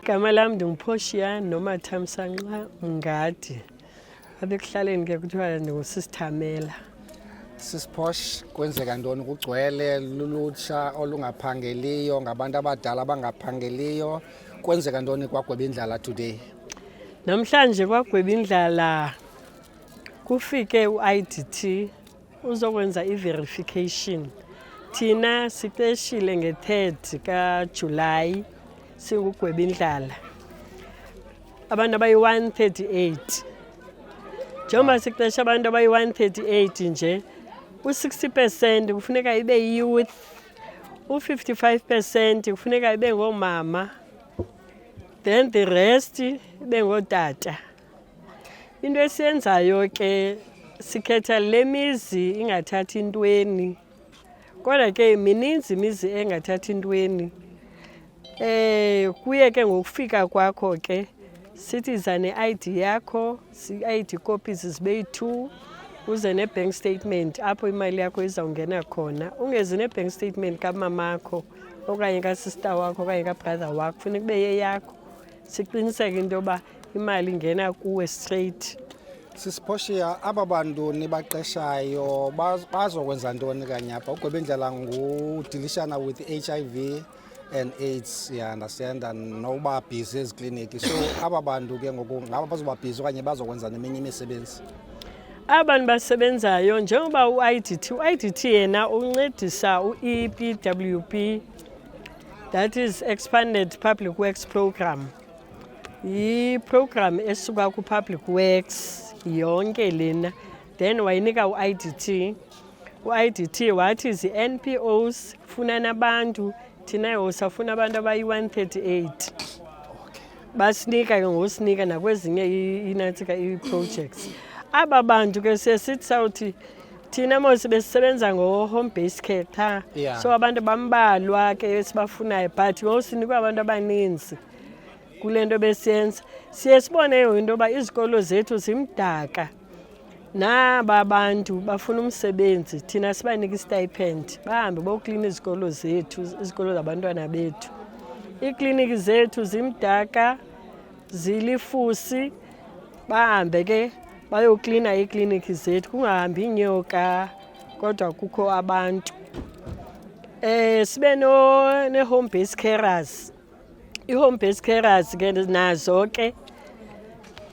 Igama lami ndinguPortia noma Thamsanqa Mngadi. Abekuhlaleni ke kuthiwa ngusisithamela. Sisiposh kwenzeka ntoni kugcwele lulutsha olungaphangeliyo ngabantu abadala abangaphangeliyo kwenzeka ntoni kwaGwebindlala today? Namhlanje kwaGwebindlala kufike uIDT uzokwenza i-verification. Thina siqeshile nge-3 kaJulayi singuGwebindlala. Abantu abayi-138. Njengoba siqesha abantu abayi-138 nje, u-60% kufuneka ibe youth, u-55% kufuneka ibe ngoomama, then the rest ibe ngootata. Into esiyenzayo ke sikhetha le mizi ingathathi ntweni. Kodwa ke mininzi imizi engathathi ntweni. Kuye ke ngokufika kwakho ke sithi za ne-ID yakho, i-ID copies zibe 2, uze ne-bank statement apho imali yakho izawungena khona. Ungezi ne-bank statement kamamakho okanye kasista wakho okanye kabrother wakho, funeka kube yeyakho. Siqiniseke into yoba imali ingena kuwe straight. Sisiposhia, aba bantu nibaqeshayo bazokwenza ntoni kanye apha? uGwebindlala ngudilishana with HIV and AIDS, you understand, and noba busy ezikliniki. So aba bantu ke ngoku ngaba bazoba busy okanye bazokwenza neminye imisebenzi? Abantu basebenzayo njengoba u-IDT yena uncedisa u-EPWP, that is Expanded Public Works Program. Yi-program esuka ku-Public Works yonke lena, then wayinika u-IDT. U-IDT wathi zi-NPOs funa nabantu, thina yosafuna abantu abayi-138. Basinika ke ngosinika nakwezinye i-projects. Aba bantu ke sithi sawuthi thina mose besisebenza ngo-home based care cha. Yeah. So abantu bambalwa ke esibafunayo, but ngosinikwa abantu abaninzi kule nto besiyenza. Siye sibone into yoba izikolo zethu zimdaka. Naba bantu bafuna umsebenzi, thina sibanika i-stipend bahambe boklina izikolo zethu, izikolo zabantwana bethu. Iikliniki zethu zimdaka, zilifusi, bahambe ke bayoklina iikliniki zethu, kungahambi inyoka kodwa kukho abantu. Sibe ne-home based carers. I-home based carers ke nazo ke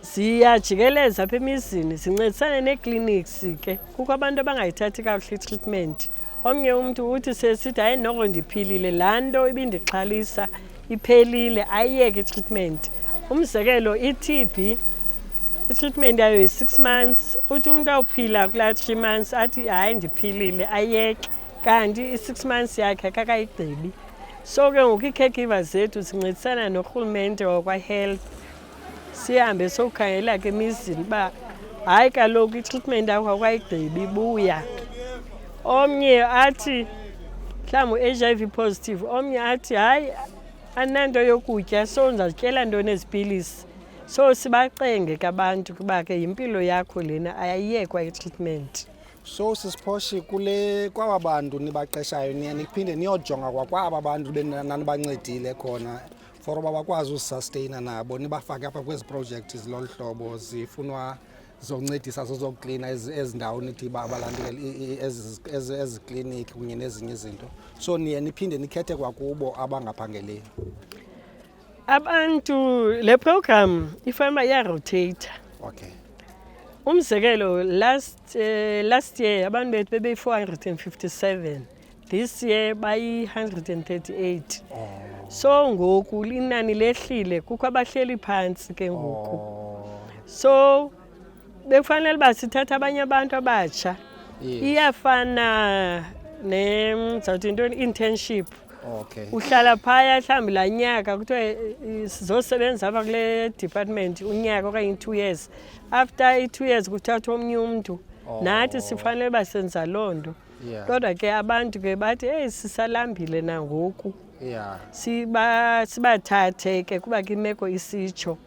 ziyajikeleza apha emizini, zincedisane nee-clinics ke. Kukho abantu abangayithathi kakuhle i-treatment. Omnye umntu uthi sesithi hayi noko ndiphilile, laa nto ibindixhalisa iphelile, ayiyeke i-treatment. Umzekelo i-TB, i-treatment yayo yi-6 months. Uthi umntu awuphila kulaa 3 months athi hayi ndiphilile, ayeke. Kanti i-6 months yakhe akakayigqibi. So ke ngoku ii-caregivers zethu zincedisana norhulumente wakwa-health. Sihambe sokukhangela ke emizini uba hayi kaloku i-treatment yakho awukayigqibi, buya. Omnye athi mhlawumbi u-HIV positive, omnye athi hayi andinanto yokutya, so ndizazityela ntoni ezi pilisi. So sibacenge ke abantu kuba ke yimpilo yakho lena, ayiyekwa i-treatment. So sisiposhi kwaba bantu nibaqeshayo niye niphinde niyojonga kwakwaba bantu nanibancedile khona for uba bakwazi ususasteyina nabo, nibafake apha kwezi projekthi zilolu hlobo zifunwa zokuncedisa zozoklina ezi ndawo nithi balandele ezi kliniki kunye nezinye izinto. So niye niphinde nikhethe kwakubo abangaphangeliyo. Abantu le program ifana iyarotate. Okay. Umzekelo last year abantu bethu bebe 457. This year bayi 138. So ngoku inani lehlile, kukho abahleli phansi ke ngoku. So bekufanele basithatha abanye abantu abatsha. Iyafana zawuthi intoni internship. Okay. Uhlala phaya mhlawumbi laa nyaka kuthiwa sizosebenza apha kule department unyaka okanye 2 years. After i-2 years kuthathwa omnye umntu. Nathi sifanele uba senza loo nto. Kodwa ke abantu ke bathi sisalambile nangoku. Yeah. Sibathathe ke kuba ke imeko isitsho.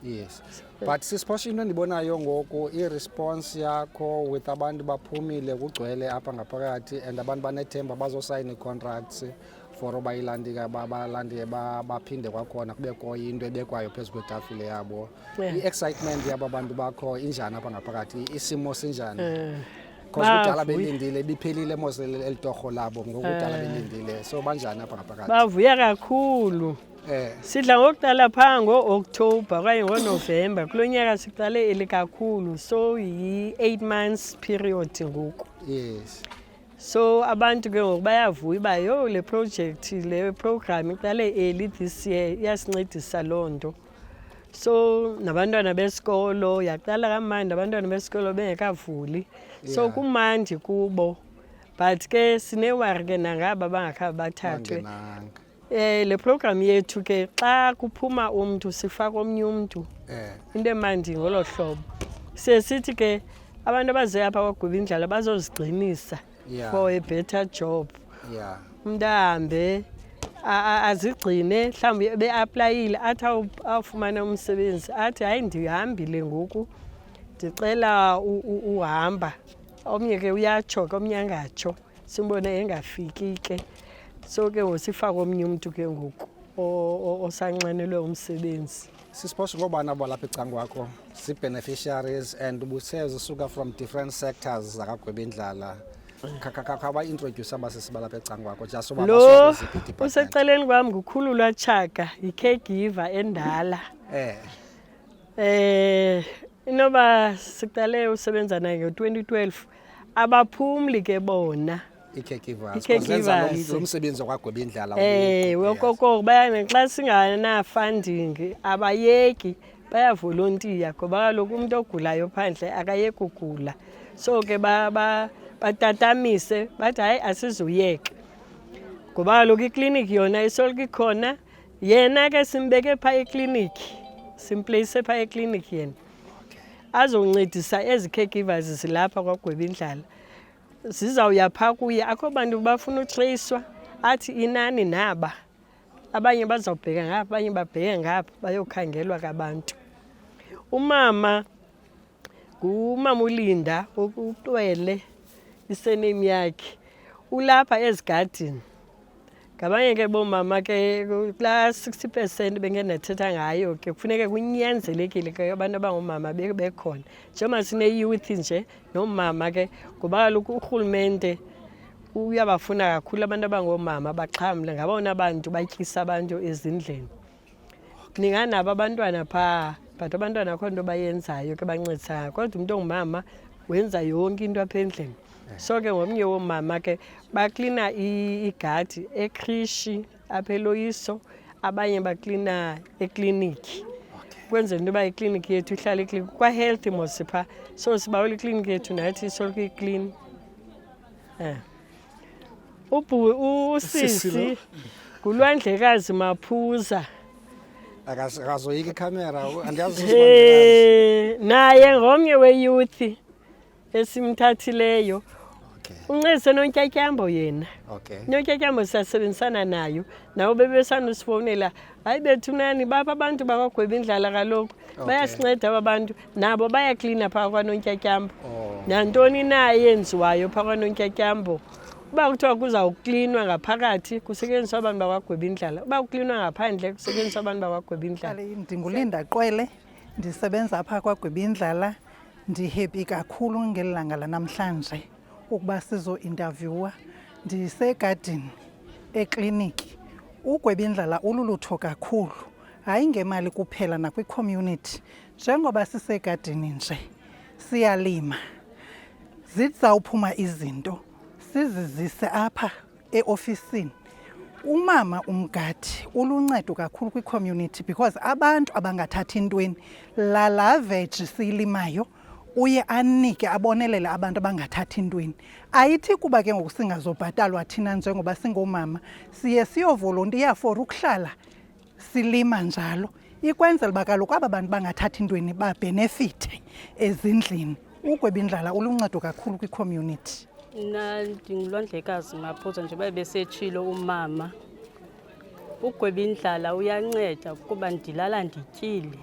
Yes. But sisiposha into endibonayo ngoku i-response yakho with abantu baphumile kugcwele apha ngaphakathi and abantu banethemba bazosayina ii-contracts for bayilandi balandi baphinde kwakhona kubekho into ebekwayo phezu kwetafile yabo. I-excitement yabo abantu bakho injani apha ngaphakathi, isimo sinjani? Because kudala belindile biphelile mos elitorho labo ngokudala belindile, so banjani apha ngaphakathi? Bavuya kakhulu. Sidla ngokuqala phaa ngo-October okanye ngoNovember. Kulo nyaka siqale eli kakhulu, so yi-8 months period ngoku. Yes. So abantu ke ngoku bayavuya uba yo le project le program iqale early this year iyasincedisa loo nto. So nabantwana besikolo yaqala kamandi abantwana besikolo bengekavuli. So kumandi kubo. But ke sinewari ke nangaba bangakhabe bathathwe. Le program yethu ke xa kuphuma umuntu sifaka omnye umuntu. Into emandi ngolo hlobo. Sithi ke abantu abaze apha kwaGwebindlala bazozigcinisa for a better job. Umuntu ahambe azigcine mhlawumbe beaplayile athi awufumana umsebenzi athi hayi ndihambile ngoku ndicela uhamba. Omnye ke uyatsho omnye angatsho simbone engafiki ke. So ke ngosifaka omnye umuntu ke ngoku osanqenelwe umsebenzi. Sisiphosho ngobana balapha ecangwakho si-beneficiaries and ubusezisuka from different sectors zakaGwebindlala. Khaba introduce abasesibalapha ecangwakho just uba lo useceleni kwami ngukhululwa Chaka i-caregiver endala. Inoba siqale usebenza naye ngo-2012 abaphumli ke bona. I-caregivers lo msebenzi wakwaGwebindlala. Wokoko bayana xa singana funding abayeki bayavolontiya ngoba kaloku umuntu ogulayo phandle akayeki ukugula. So ke batatamise bathi hayi asizuyeka ngoba kaloku iklinik yona isoloko ikhona. Yena ke simbeke phaa ekliniki simplace phaa ekliniki yena azoncedisa ezi caregivers zilapha kwaGwebindlala. Sizawuya phaa kuye akho bantu bafuna utracewa athi inani naba abanye bazawubheka ngapha abanye babheke ngapha bayokhangelwa kabantu. Umama ngumama uLinda uCwele isename yakhe ulapha ezigadini. Ngabanye ke bomama ke la 60% bengenethetha ngayo ke kufuneka kunyanzelekile ke abantu abangomama bekhona. Njengoba sine youth nje nomama ke ngoba kaloku urhulumente uyabafuna kakhulu abantu abangomama baxhamle ngabona abantu batyisa abantu ezindleni. Ninganabo abantwana phaa but abantwana akho nto bayenzayo ke bancedisa kodwa umuntu ongumama wenza yonke into apha endlini. So ke ngomnye womama ke baklina igadi ekrishi apha eLoyiso abanye baklina ekliniki. Kwenza into ba ikliniki yethu ihlala ikliniki kwa health mosipha so sibawela ikliniki yethu nathi isoloko iclean. Usisi nguLwandlekazi Maphuza akazoyika ikamera andiyazi naye ngomnye weyouth esimthathileyo. Uncedise noNtyatyambo yena. noNtyatyambo siyasebenzisana nayo nawo bebesanusifowunela hayi bethunani bapha abantu bakwaGwebindlala kaloku bayasinceda abantu nabo bayaklina phaa kwanoNtyatyambo. Nantoni na eyenziwayo phaa kwanoNtyatyambo uba kuthiwa kuzawuklinwa ngaphakathi kusetyenziswa abantu bakwaGwebindlala uba uklinwa ngaphandle kusetyenziswa abantu bakwaGwebindlala. NdinguLinda Qwele ndisebenza apha kwaGwebindlala. Ndihappy kakhulu ngelanga lanamhlanje ukuba sizo-interviewa. Ndisegadini ekliniki. uGwebindlala ululutho kakhulu hayi ngemali kuphela nakwi-community. Njengoba sisegadini nje siyalima zizawuphuma izinto sizizise apha eofisini. Umama umgadi uluncedo kakhulu kwi-community because abantu abangathathi ntweni la veji siyilimayo uye anike abonelele abantu abangathathi ntweni. Ayithi kuba ke ngoku singazobhatalwa thina njengoba singomama siye siyovolontiya for ukuhlala silima njalo ikwenzela uba kaloku aba bantu bangathathi ntweni babhenefithe ezindlini. uGwebindlala uluncedo kakhulu kwi-community. Mna ndinguLwandlekazi Maphuza njengoba besetshilo umama. uGwebindlala uyanceda kuba ndilala ndityile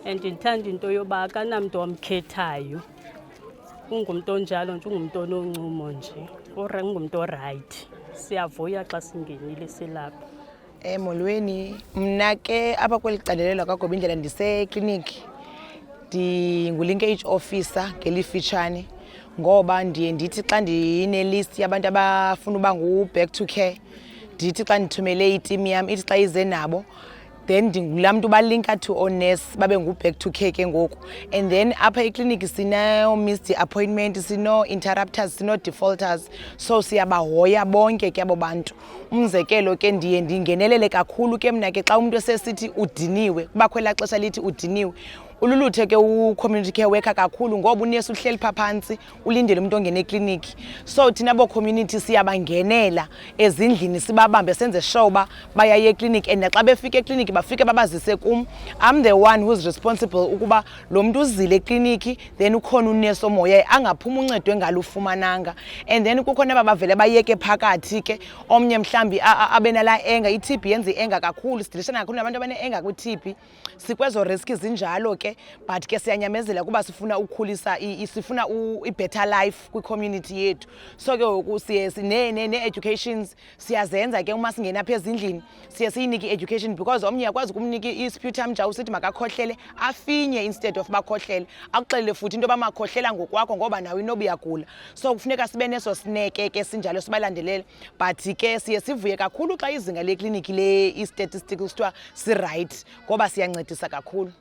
and ndithanda into yoba akanamntu wamkhethayo. Ungumntu onjalo nje ungumntu ononcumo nje ungumntu orayithi. siyavuya xa singenile silapha. Molweni, mna ke apha kweli candelo lakwaGwebindlala ndisekliniki, ndingu-linkage officer ngelifitshane, ngoba ndiye ndithi xa ndinelist yabantu abafuna uba ngu-back to care, ndithi xa ndithumele itimu yam ithi xa ize nabo, then ndingulaa mntu balinka to oonesi babe ngu-back to care ke ngoku. And then apha ekliniki sino-missed appointment, sino-interrupters, sino-defaulters, so siyabahoya bonke ke abo bantu. Umzekelo ke ndiye ndingenelele kakhulu ke mna ke xa umntu esesithi udiniwe, kubakho elaa xesha lithi udiniwe, ululuthe ke u-community care worker kakhulu ngoba unesi uhleli phaa phantsi ulindele umuntu ongena ekliniki. So thina bo-community siyabangenela ezindlini sibabambe senze sure uba bayaya ekliniki, and naxa befika ekliniki bafike babazise kum. I'm the one who's responsible ukuba lo mntu uzile ekliniki, then ukhona unesi omoyayo angaphumi uncedo engalufumananga. And then kukhona aba bavele bayeke phakathi ke, omnye mhlambi abe nalaa enga. I-TB yenza i-enga kakhulu, sidilishana kakhulu nabantu abane-enga kwi-TB. Sikwezo riski zinjalo ke, but ke siyanyamezela kuba sifuna ukukhulisa sifuna i-better life kwi-community yethu. So ke ngoku siye ne-educations siyazenza ke uma singena apha ezindlini, siye siyinike i-education, because omnye yakwazi ukumnika i-sputum jar usithi makakhohlele afinye instead of bakhohlele, akuxelele futhi into yoba makhohlela ngokwakho ngoba nawe inoba uyagula. So kufuneka sibe neso sineke ke sinjalo sibalandelele, but ke siye sivuye kakhulu xa izinga lekliniki le i-statistics kuthiwa si-right, ngoba siyancedisa kakhulu.